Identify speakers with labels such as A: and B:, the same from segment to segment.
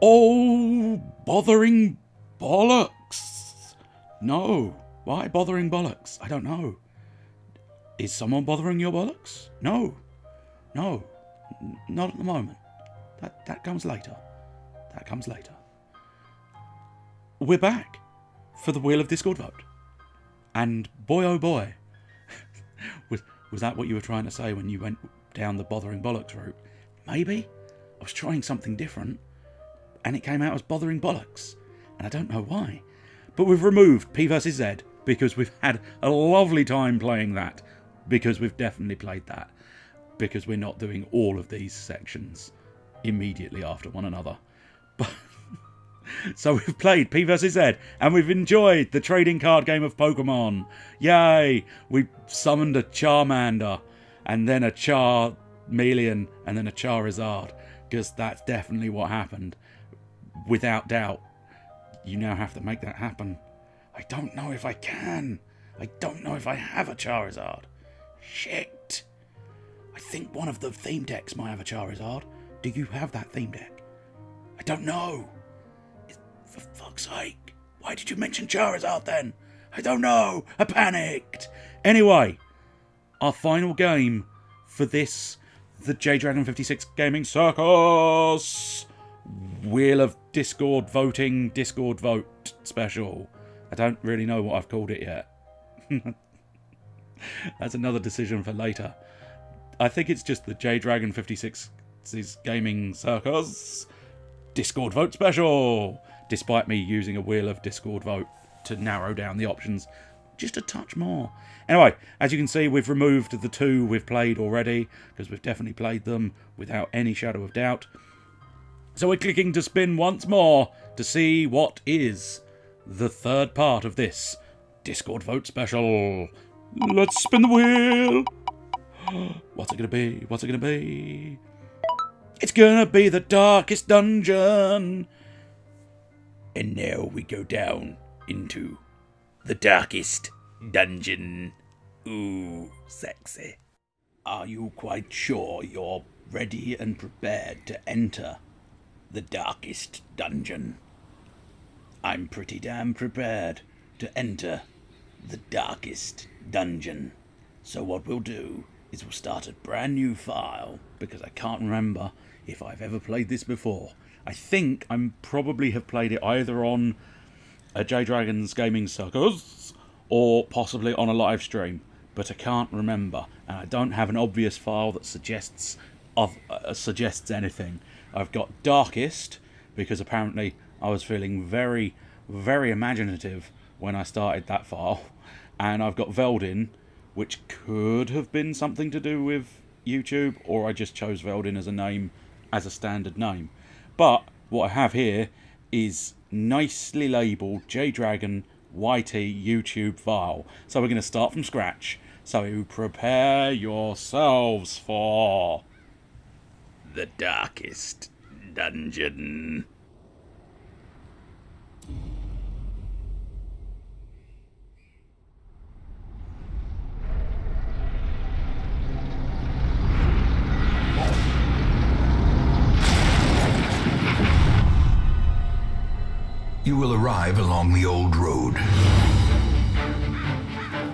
A: Oh, bothering bollocks. No. Why bothering bollocks? I don't know. Is someone bothering your bollocks? No. No. Not at the moment. That comes later. That comes later. We're back for the Wheel of Discord vote. And boy oh boy, was that what you were trying to say when you went down the bothering bollocks route? Maybe. I was trying something different and it came out as bothering bollocks. And I don't know why. But we've removed P versus Z because we've had a lovely time playing that. Because we've definitely played that. Because we're not doing all of these sections immediately after one another. But so we've played P versus Z and we've enjoyed the trading card game of Pokemon. Yay! We summoned a Charmander and then a Charmeleon and then a Charizard. Because that's definitely what happened. Without doubt. You now have to make that happen. I don't know if I can. I don't know if I have a Charizard. Shit. I think one of the theme decks might have a Charizard. Do you have that theme deck? I don't know. For fuck's sake. Why did you mention Charizard then? I don't know. I panicked. Anyway, our final game for this, the JDragon 56 Gaming Circus Wheel of Discord voting, Discord vote special. I don't really know what I've called it yet. That's another decision for later. I think it's just the JDragon 56's Gaming Circus Discord vote special. Despite me using a Wheel of Discord vote to narrow down the options just a touch more. Anyway, as you can see, we've removed the two we've played already because we've definitely played them without any shadow of doubt. So we're clicking to spin once more to see what is the third part of this Discord vote special. Let's spin the wheel. What's it going to be? What's it going to be? It's going to be the darkest dungeon. And now we go down into the darkest dungeon. Ooh, sexy. Are you quite sure you're ready and prepared to enter the darkest dungeon? I'm pretty damn prepared to enter the darkest dungeon. So what we'll do is we'll start a brand new file because I can't remember if I've ever played this before. I think I probably have played it either on a JDragon's Gaming Circus or possibly on a live stream, but I can't remember, and I don't have an obvious file that suggests anything. I've got Darkest because apparently I was feeling very, very imaginative when I started that file, and I've got Veldin, which could have been something to do with YouTube, or I just chose Veldin as a name, as a standard name. But what I have here is nicely labelled JDragon YT YouTube file. So we're going to start from scratch. So prepare yourselves for the darkest dungeon.
B: You will arrive along the old road.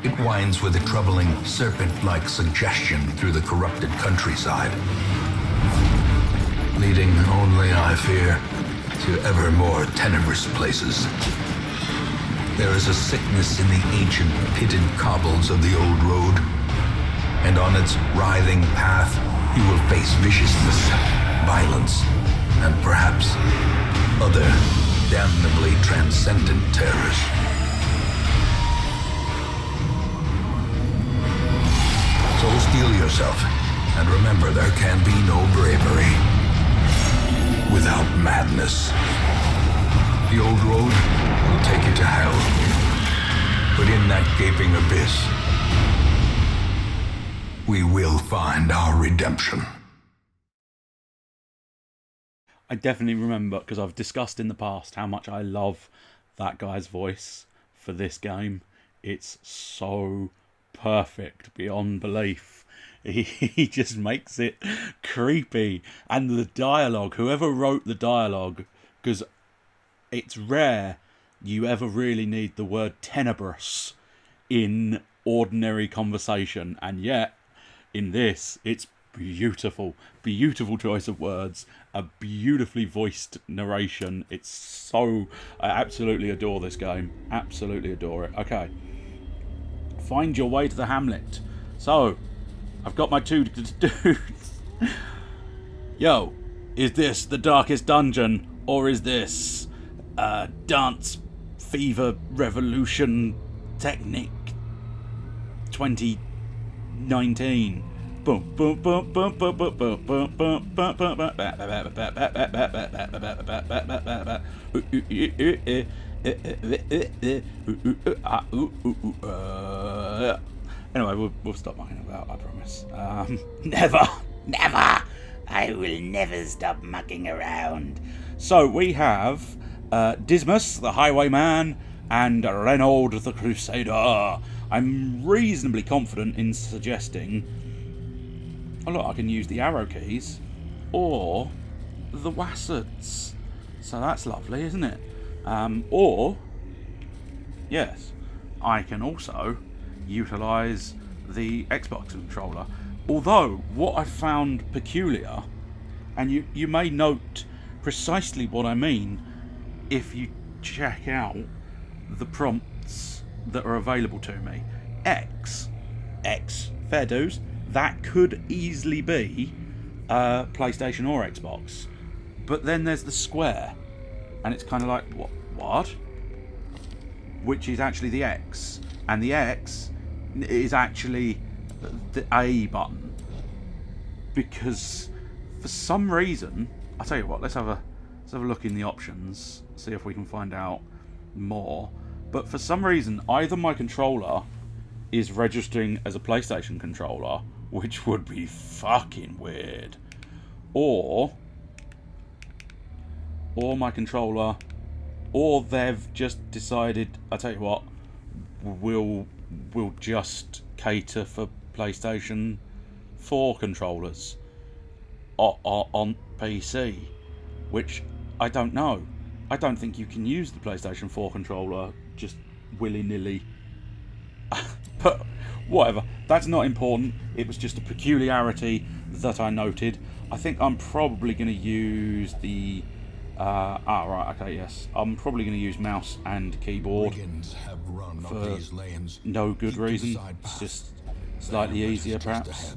B: It winds with a troubling serpent-like suggestion through the corrupted countryside, leading only, I fear, to ever more tenebrous places. There is a sickness in the ancient pitted cobbles of the old road, and on its writhing path you will face viciousness, violence, and perhaps other damnably transcendent terrors. So steel yourself, and remember there can be no bravery without madness. The old road will take you to hell, but in that gaping abyss, we will find our redemption.
A: I definitely remember, because I've discussed in the past how much I love that guy's voice for this game. It's so perfect beyond belief. He just makes it creepy. And the dialogue, whoever wrote the dialogue, because it's rare you ever really need the word Tenebrous in ordinary conversation, and yet in this it's beautiful choice of words, a beautifully voiced narration. It's so, I absolutely adore this game, absolutely adore it. Okay, find your way to the hamlet. So I've got my 2 dudes. Yo, is this the darkest dungeon, or is this Dance Fever Revolution Technique 2019? Boom, boom, boom, boom, boom, boom, boom, boom, boom, boom, boom. Anyway, we'll stop mucking about, I promise. Never. I will never stop mucking around. So we have Dismas, the Highwayman, and Reynold, the Crusader. I'm reasonably confident in suggesting, oh look, I can use the arrow keys or the wassets. So that's lovely, isn't it? Or, yes, I can also utilise the Xbox controller. Although, what I found peculiar, and you may note precisely what I mean if you check out the prompts that are available to me. X, fair dues, that could easily be PlayStation or Xbox. But then there's the square, and it's kind of like, what? Which is actually the X, and the X is actually the A button, because for some reason, I'll tell you what, let's have a look in the options, see if we can find out more. But for some reason, either my controller is registering as a PlayStation controller, which would be fucking weird, or my controller, or they've just decided, I'll tell you what, we'll just cater for PlayStation 4 controllers on PC, which I don't know. I don't think you can use the PlayStation 4 controller just willy-nilly. But whatever, that's not important. It was just a peculiarity that I noted. I think I'm probably going to use the right, okay, yes. I'm probably going to use mouse and keyboard for no good reason. It's just slightly easier, perhaps.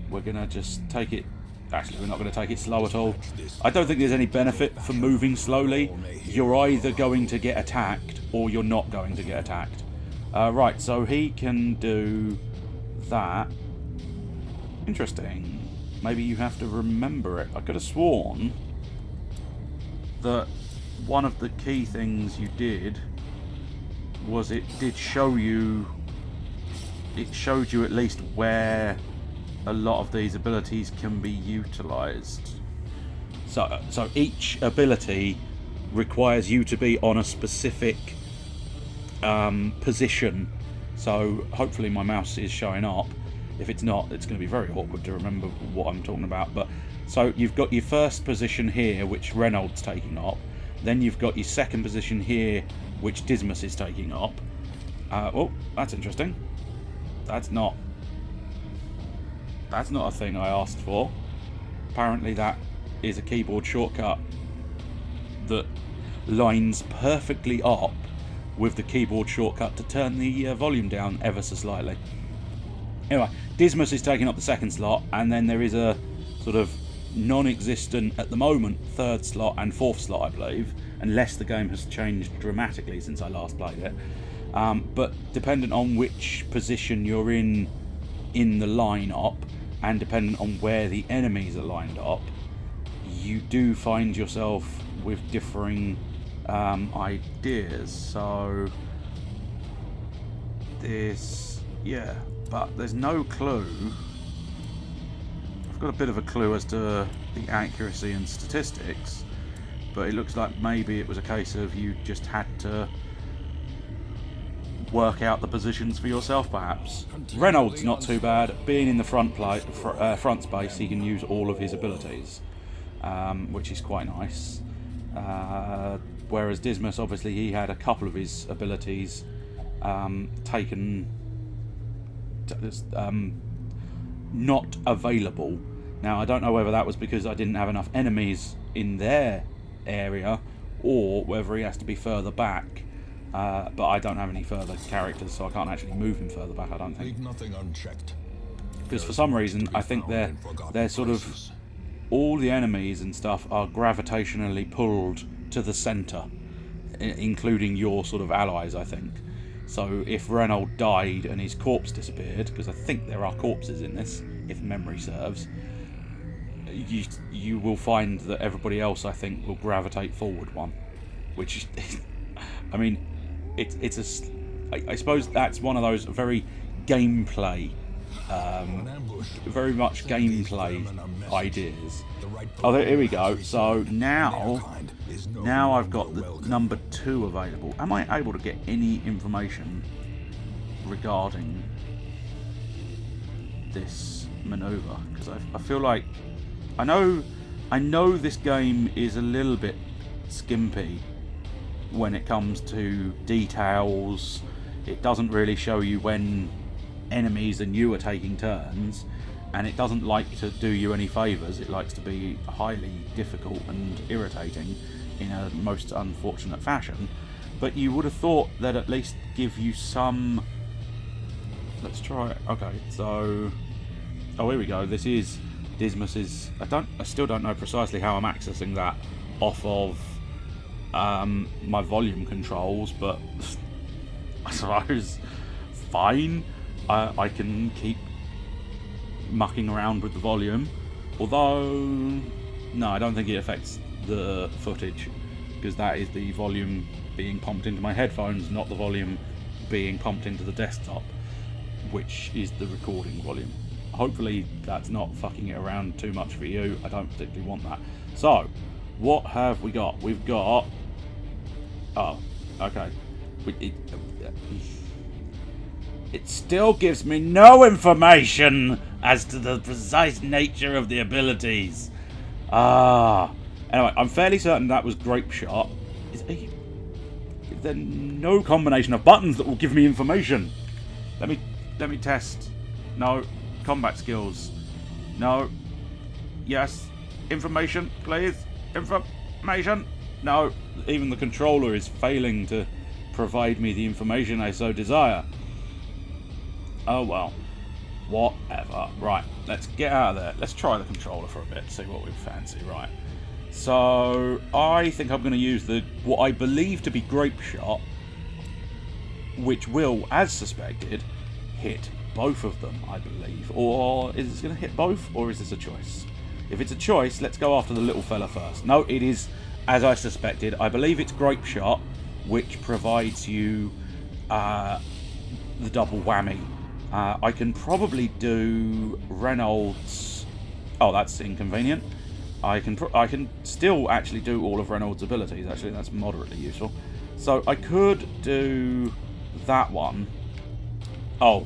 A: We're going to just take it... Actually, we're not going to take it slow at all. I don't think there's any benefit for moving slowly. You're either going to get attacked or you're not going to get attacked. Right, so he can do that. Interesting. Maybe you have to remember it. I could have sworn that one of the key things you did was it did show you, it showed you at least where a lot of these abilities can be utilized. So each ability requires you to be on a specific position. So hopefully my mouse is showing up. If it's not, it's going to be very awkward to remember what I'm talking about. But so you've got your first position here, which Reynolds taking up. Then you've got your second position here, which Dismas is taking up. Oh, that's interesting. That's not a thing I asked for. Apparently that is a keyboard shortcut that lines perfectly up with the keyboard shortcut to turn the volume down ever so slightly. Anyway, Dismas is taking up the second slot, and then there is a sort of non-existent at the moment third slot and fourth slot, I believe, unless the game has changed dramatically since I last played it. But dependent on which position you're in the line-up, and dependent on where the enemies are lined up, you do find yourself with differing ideas. So this, yeah, but there's no clue. I've got a bit of a clue as to the accuracy and statistics, but it looks like maybe it was a case of you just had to work out the positions for yourself, perhaps. Reynolds not too bad. Being in the front space, he can use all of his abilities, which is quite nice. Whereas Dismas, obviously, he had a couple of his abilities taken, not available. Now, I don't know whether that was because I didn't have enough enemies in their area, or whether he has to be further back. But I don't have any further characters, so I can't actually move him further back, I don't think.
B: Leave nothing unchecked.
A: Because for some reason, I think they're sort of... all the enemies and stuff are gravitationally pulled to the centre, including your sort of allies, I think. So if Reynolds died and his corpse disappeared, because I think there are corpses in this, if memory serves, you will find that everybody else, I think, will gravitate forward one. Which, I mean, I suppose that's one of those very gameplay, very much gameplay ideas. Oh, here we go. So now I've got the number 2 available. Am I able to get any information regarding this maneuver? Because I feel like I know this game is a little bit skimpy when it comes to details. It doesn't really show you when enemies and you are taking turns, and it doesn't like to do you any favours. It likes to be highly difficult and irritating in a most unfortunate fashion. But you would have thought that at least give you some... Let's try it. Okay, so... Oh, here we go. This is Dismas's... I still don't know precisely how I'm accessing that off of my volume controls, but I suppose fine. I can keep mucking around with the volume, although no, I don't think it affects the footage, because that is the volume being pumped into my headphones, not the volume being pumped into the desktop, which is the recording volume. Hopefully that's not fucking it around too much for you. I don't particularly want that. So what have we got? We've got... Oh, okay. It still gives me no information as to the precise nature of the abilities. Anyway, I'm fairly certain that was Grape Shot. Is there no combination of buttons that will give me information? Let me test. No. Combat skills. No. Yes. Information, please. Information. No. Even the controller is failing to provide me the information I so desire. Oh well. Whatever. Right. Let's get out of there. Let's try the controller for a bit. See what we fancy. Right. So I think I'm going to use what I believe to be Grape Shot, which will, as suspected, hit both of them, I believe. Or is it going to hit both, or is this a choice? If it's a choice, let's go after the little fella first. No, it is, as I suspected. I believe it's Grape Shot, which provides you the double whammy. I can probably do Reynolds. Oh, that's inconvenient. I can still actually do all of Reynolds' abilities. Actually, that's moderately useful. So I could do that one. Oh,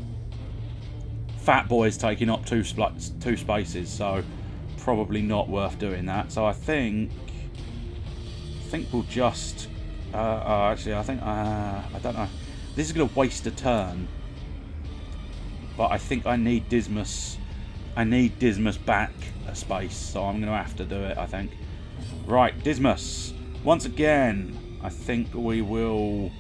A: Fat Boy's taking up two spaces, so probably not worth doing that. So I think we'll just. Actually, I think I don't know. This is going to waste a turn, but I think I need Dismas. I need Dismas back a space, so I'm going to have to do it, I think. Right, Dismas. Once again, I think we will...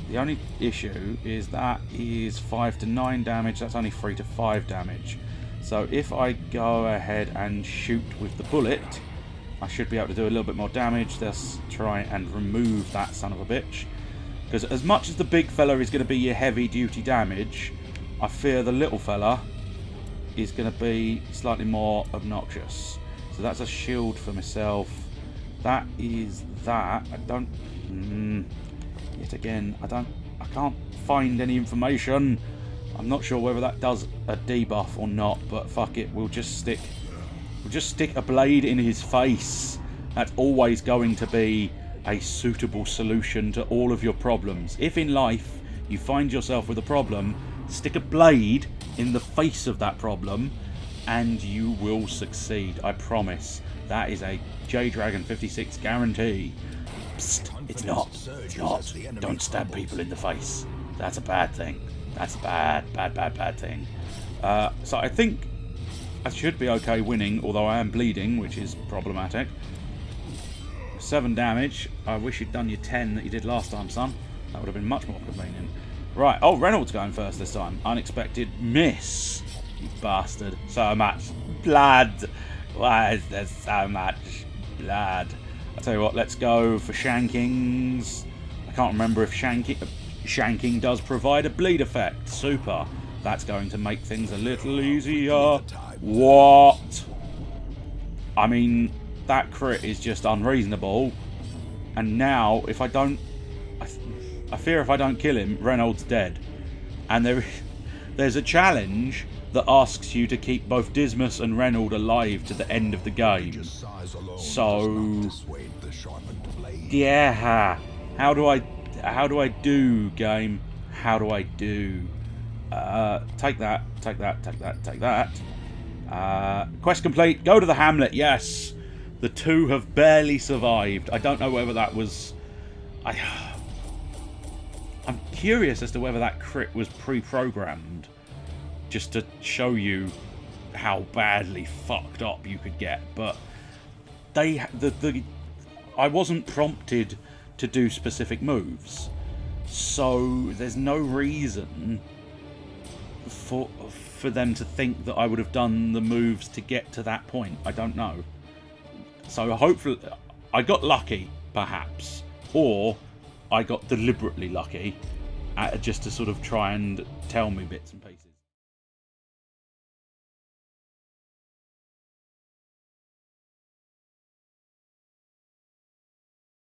A: The only issue is that is 5 to 9 damage. That's only 3 to 5 damage. So if I go ahead and shoot with the bullet, I should be able to do a little bit more damage. Let's try and remove that son of a bitch. Because as much as the big fella is going to be your heavy duty damage, I fear the little fella is going to be slightly more obnoxious. So that's a shield for myself. That is that. I don't... yet again, I can't find any information. I'm not sure whether that does a debuff or not, but fuck it, we'll just stick a blade in his face. That's always going to be a suitable solution to all of your problems. If in life You find yourself with a problem, stick a blade in the face of that problem, and you will succeed. I promise. That is a JDragon 56 guarantee. Psst, it's not. It's not. Don't stab people in the face. That's a bad thing. That's a bad thing. So I think I should be okay winning, although I am bleeding, which is problematic. 7 damage. I wish you'd done your 10 that you did last time, son. That would have been much more convenient. Right. Oh, Reynolds going first this time. Unexpected miss. You bastard. So much blood. Why is there so much blood? I'll tell you what, let's go for shankings. I can't remember if shanking does provide a bleed effect. Super. That's going to make things a little easier. What? I mean, that crit is just unreasonable. And now, if I don't... I fear if I don't kill him, Reynolds dead. And there's a challenge that asks you to keep both Dismas and Reynolds alive to the end of the game. So... yeah. How do I do, game? How do I do? Take that. Quest complete. Go to the hamlet. Yes. The 2 have barely survived. I don't know whether that was... I'm curious as to whether that crit was pre-programmed, just to show you how badly fucked up you could get. But I wasn't prompted to do specific moves, so there's no reason for them to think that I would have done the moves to get to that point. I don't know. So hopefully I got lucky, perhaps, or I got deliberately lucky, just to sort of try and tell me bits and pieces.